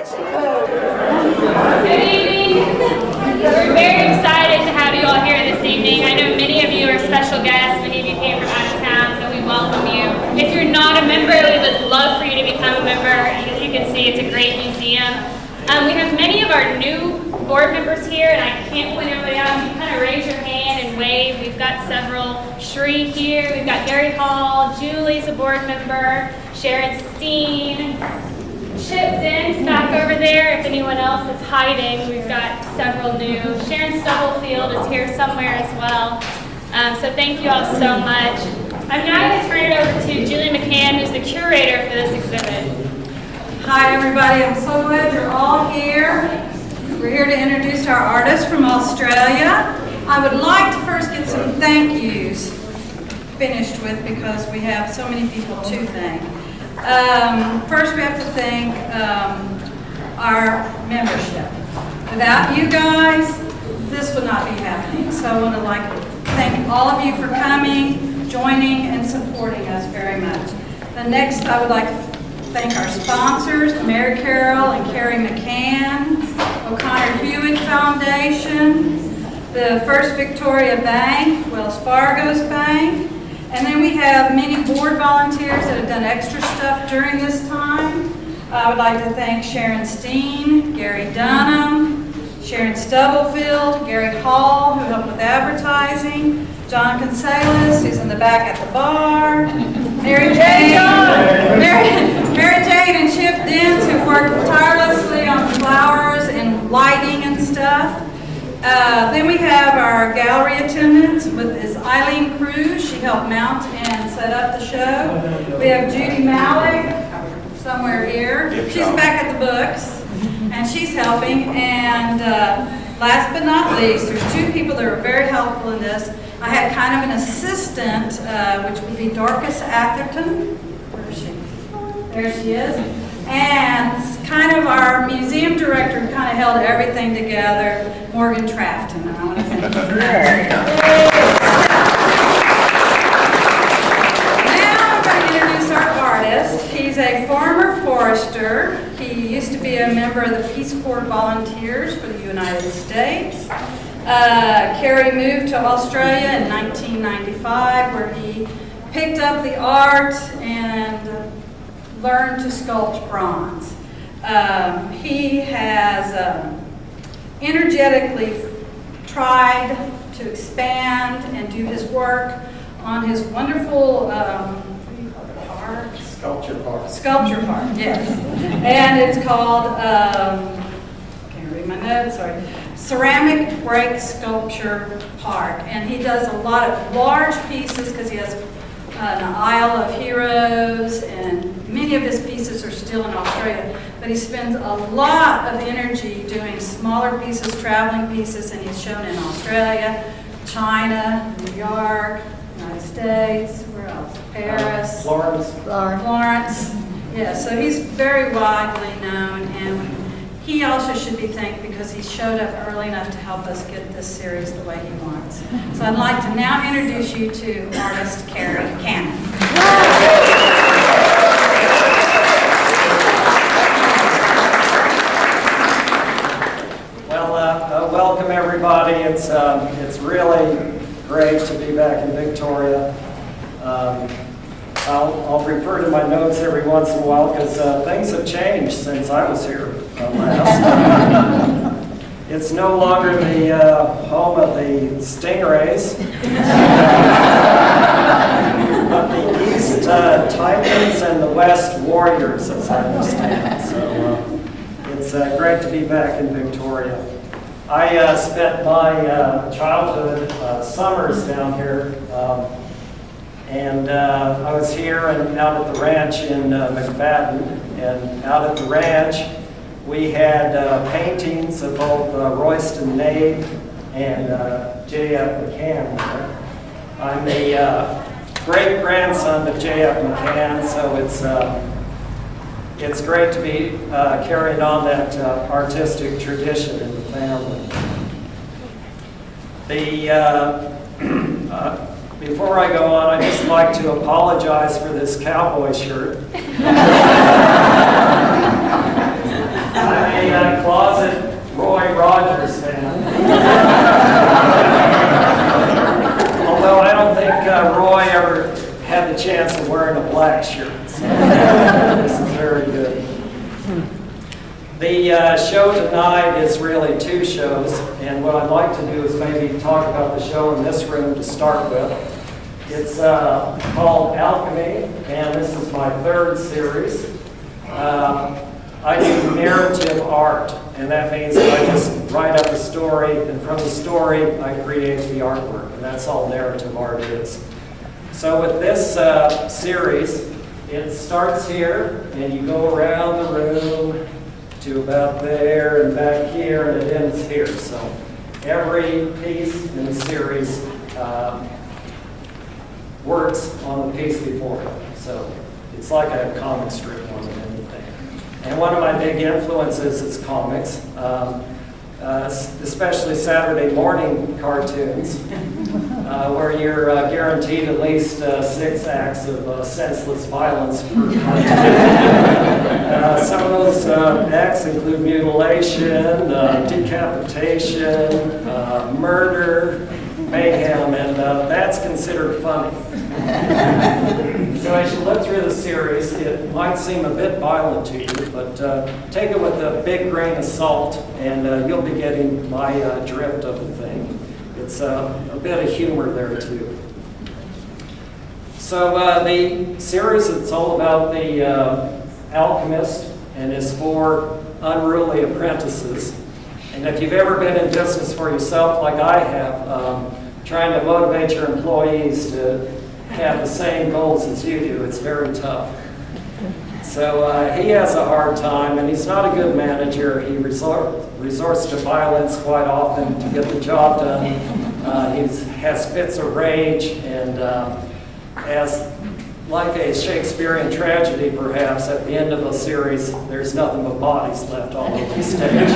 Good evening. We're very excited to have you all here this evening. I know many of you are special guests. Many of you came from out of town, so we welcome you. If you're not a member, we would love for you to become a member. As you can see, it's a great museum. We have many of our new board members here, and I can't point everybody out. You kind of raise your hand and wave. We've got several. Shree here. We've got Gary Hall. Julie's a board member. Sharon Steen. Chip Dent's back over there. If anyone else is hiding, we've got several new. Sharon Stubblefield is here somewhere as well. So thank you all so much. I'm now going to turn it over to Julie McCann, who's the curator for this exhibit. Hi everybody, I'm so glad you're all here. We're here to introduce our artist from Australia. I would like to first get some thank yous finished with because we have so many people to thank. First, we have to thank our membership. Without you guys, this would not be happening. So I want to thank all of you for coming, joining, and supporting us very much. The next, I would like to thank our sponsors, Mary Carroll and Kerry McCann, O'Connor Hewitt Foundation, the First Victoria Bank, Wells Fargo's bank, and then we have many board volunteers that have done extra stuff during this time. I would like to thank Sharon Steen, Gary Dunham, Sharon Stubblefield, Gary Hall, who helped with advertising, John Conselis, who's in the back at the bar, Mary Jane and Chip Dents, who worked tirelessly on flowers and lighting and stuff. Then we have our gallery attendants with Eileen Cruz. She helped mount and set up the show. We have Judy Malik, somewhere here. She's back at the books, and she's helping. And last but not least, there's two people that were very helpful in this. I had kind of an assistant, which would be Dorcas Atherton. Where is she? There she is. And kind of our museum director who kind of held everything together, Morgan Trafton. And I want to thank you for that. Now I'm going to introduce our artist. He's a former forester. He used to be a member of the Peace Corps Volunteers for the United States. Kerry moved to Australia in 1995, where he picked up the art and learned to sculpt bronze. He has energetically tried to expand and do his work on his wonderful, what do you call it, park? Sculpture park. Sculpture park, yes. And it's called, can't read my notes, sorry. Ceramic Break Sculpture Park. And he does a lot of large pieces because he has an Isle of Heroes, and many of his pieces are still in Australia, but he spends a lot of energy doing smaller pieces, traveling pieces, and he's shown in Australia, China, New York, United States, where else? Paris. Florence. Yeah, so he's very widely known, and he also should be thanked because he showed up early enough to help us get this series the way he wants. So I'd like to now introduce you to artist Kerry Cannon. Well, welcome everybody. It's really great to be back in Victoria. I'll refer to my notes every once in a while because things have changed since I was here last. It's no longer the home of the Stingrays, but the East Titans and the West Warriors, as I understand. So it's great to be back in Victoria. I spent my childhood summers down here. And I was here and out at the ranch in McFadden. And out at the ranch, we had paintings of both Royston Nave and J.F. McCann. I'm the great-grandson of J.F. McCann, so it's great to be carrying on that artistic tradition in the family. Before I go on, I'd just like to apologize for this cowboy shirt. I'm a closet Roy Rogers fan. Although I don't think Roy ever had the chance of wearing a black shirt. So this is very good. The show tonight is really two shows, and what I'd like to do is maybe talk about the show in this room to start with. It's called Alchemy, and this is my third series. I do narrative art, and that means that I just write up a story, and from the story I create the artwork, and that's all narrative art is. So with this series, it starts here, and you go around the room to about there and back here, and it ends here. So every piece in the series works on the piece before it. So it's like a comic strip more than anything. And one of my big influences is comics, especially Saturday morning cartoons, where you're guaranteed at least 6 acts of senseless violence per cartoon. Some of those acts include mutilation, decapitation, murder, mayhem, and that's considered funny. So as you look through the series, it might seem a bit violent to you, but take it with a big grain of salt, and you'll be getting my drift of the thing. It's a bit of humor there too. So the series, it's all about the alchemist and his 4 unruly apprentices. And if you've ever been in business for yourself like I have, trying to motivate your employees to have the same goals as you do, it's very tough. So he has a hard time, and he's not a good manager. He resorts to violence quite often to get the job done. He has fits of rage, and as like a Shakespearean tragedy, perhaps, at the end of the series, there's nothing but bodies left all over the stage.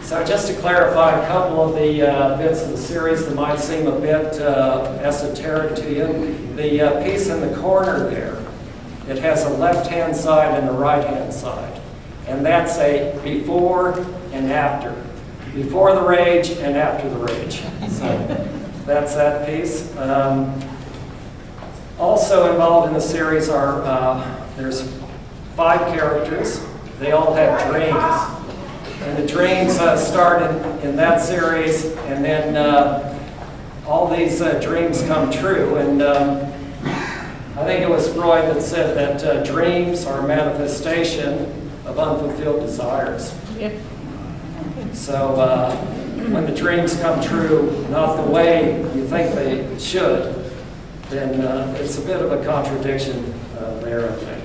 So just to clarify a couple of the bits of the series that might seem a bit esoteric to you, the piece in the corner there, it has a left-hand side and a right-hand side. And that's a before and after. Before the rage and after the rage. So that's that piece. Also involved in the series are, there's 5 characters. They all have dreams. And the dreams started in that series, and then all these dreams come true. And I think it was Freud that said that dreams are a manifestation of unfulfilled desires. Yeah. So when the dreams come true, not the way you think they should, then it's a bit of a contradiction there, I think.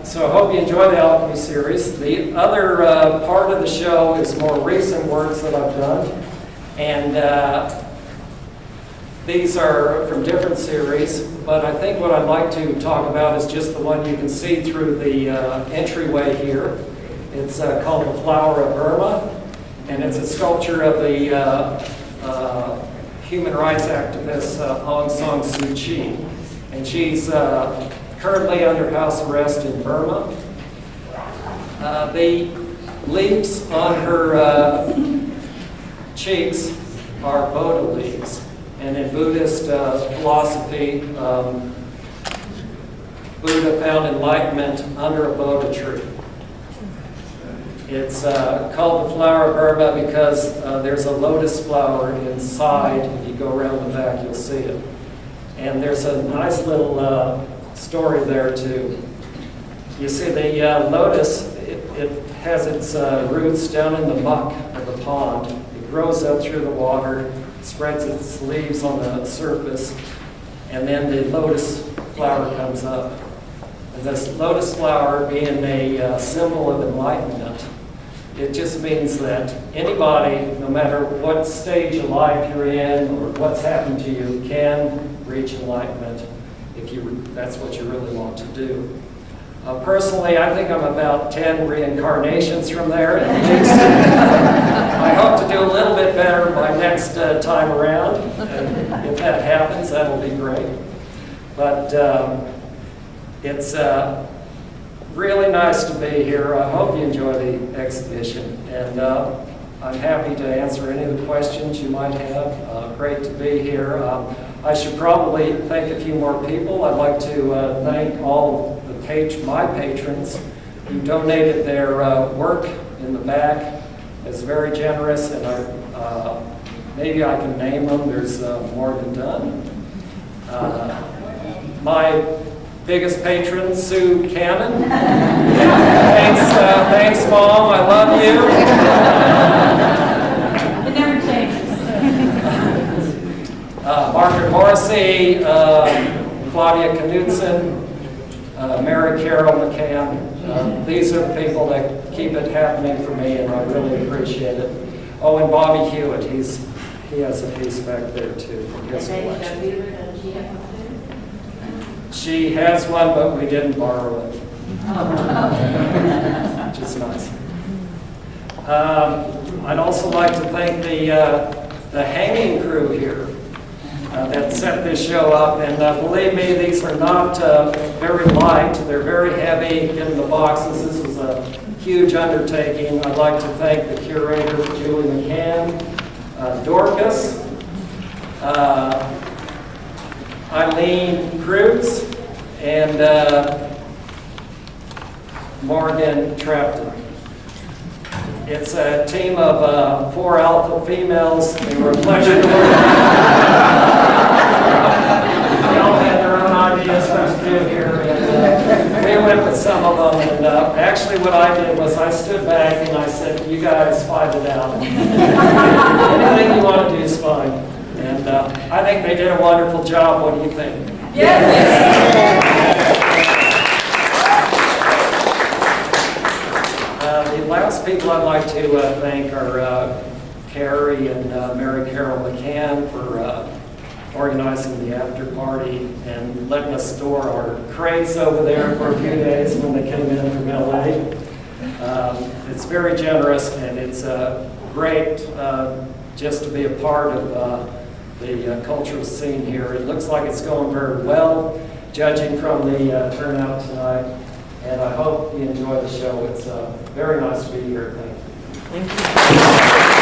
So I hope you enjoy the Alchemy series. The other part of the show is more recent works that I've done. And these are from different series, but I think what I'd like to talk about is just the one you can see through the entryway here. It's called The Flower of Burma, and it's a sculpture of the human rights activist Aung San Suu Kyi. And she's currently under house arrest in Burma. The leaves on her cheeks are Bodhi leaves. And in Buddhist philosophy, Buddha found enlightenment under a Bodhi tree. It's called the Flower of Burma because there's a lotus flower inside. If you go around the back, you'll see it. And there's a nice little story there too. You see, the lotus, it has its roots down in the muck of the pond. It grows up through the water, spreads its leaves on the surface, and then the lotus flower comes up. And this lotus flower being a symbol of enlightenment, it just means that anybody, no matter what stage of life you're in or what's happened to you, can reach enlightenment if that's what you really want to do. Personally, I think I'm about 10 reincarnations from there at least. I hope to do a little bit better by next time around. And if that happens, that'll be great. But it's the really nice to be here. I hope you enjoy the exhibition, and I'm happy to answer any of the questions you might have. Great to be here. I should probably thank a few more people. I'd like to thank all my patrons who donated their work in the back. It's very generous, and maybe I can name them. There's Morgan Dunn. My biggest patron, Kerry Cannon. Thanks, Mom. I love you. It never changes. Margaret Morrissey, Claudia Knudsen, Mary Carol McCann. These are the people that keep it happening for me, and I really appreciate it. Oh, and Bobby Hewitt, he has a piece back there too from his collection. She has one, but we didn't borrow it, which is nice. I'd also like to thank the hanging crew here that set this show up, and believe me, these are not very light. They're very heavy, getting the boxes. This was a huge undertaking. I'd like to thank the curator, Julie McCann, Dorcas, Eileen Cruz, and Morgan Trapton. It's a team of 4 alpha females. They were a pleasure to work with. They all had their own ideas what to do here. And, we went with some of them, and actually what I did was I stood back and I said, you guys fight it out. Anything you want to do is fine. And I think they did a wonderful job. What do you think? Yes. The last people I'd like to thank are Kerry and Mary Carol McCann for organizing the after party and letting us store our crates over there for a few days when they came in from LA. It's very generous, and it's great just to be a part of the cultural scene here. It looks like it's going very well, judging from the turnout tonight, and I hope you enjoy the show. It's very nice to be here. Thank you. Thank you.